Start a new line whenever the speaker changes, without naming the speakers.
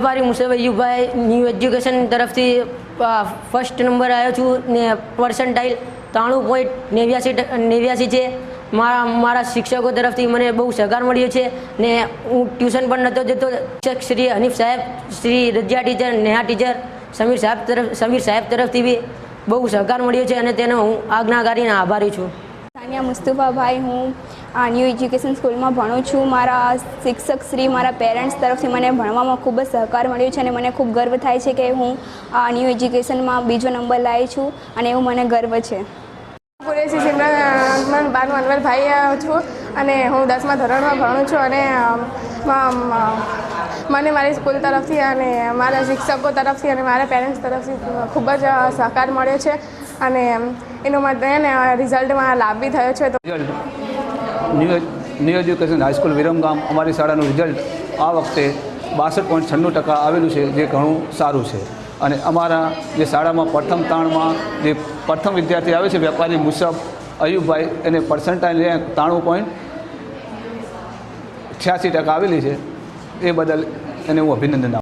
વેપારી મુસબ Ayubbhai new education તરફથી first number આવ્યો છું ને પર્સન્ટાઇલ 93.89 છે। મારા શિક્ષકો તરફથી મને બહુ સહકાર મળ્યો છે ને હું ટ્યુશન પણ નહોતો જતો। શિક્ષક શ્રી હનીફ સાહેબ, શ્રી રજિયા ટીચર, નેહા ટીચર, સમીર સાહેબ તરફથી બી બહુ સહકાર મળ્યો છે અને તેનો હું આજ્ઞાકારીને આભારી છું।
સાનિયા મુસ્તફાભાઈ, હું ન્યૂ એજ્યુકેશન સ્કૂલમાં ભણું છું। મારા શિક્ષક શ્રી, મારા પેરેન્ટ્સ તરફથી મને ભણવામાં ખૂબ જ સહકાર મળ્યો છે અને મને ખૂબ ગર્વ થાય છે કે હું ન્યૂ એજ્યુકેશનમાં બીજો નંબર લાવી છું અને એવું મને ગર્વ છે।
કુરેશી સિમરન બાનુ અનવરભાઈ છું અને હું 10મા ધોરણમાં ભણું છું અને મને મારી સ્કૂલ તરફથી અને મારા શિક્ષકો તરફથી અને મારા પેરેન્ટ્સ તરફથી ખૂબ જ સહકાર મળ્યો છે અને એનો મને રિઝલ્ટમાં લાભ બી થયો છે। તો
ન્યૂ એજ્યુકેશન હાઈસ્કૂલ વિરમગામ અમારી શાળાનું રિઝલ્ટ આ વખતે 62.96% આવેલું છે, જે ઘણું સારું છે। અને અમારા જે શાળામાં પ્રથમ તાણમાં જે પ્રથમ વિદ્યાર્થી આવે છે વેપારી મુસબ અયુબભાઈ, એને પર્સન્ટાઇલ 93.86% આવેલી છે। એ બદલ એને હું અભિનંદન આપું।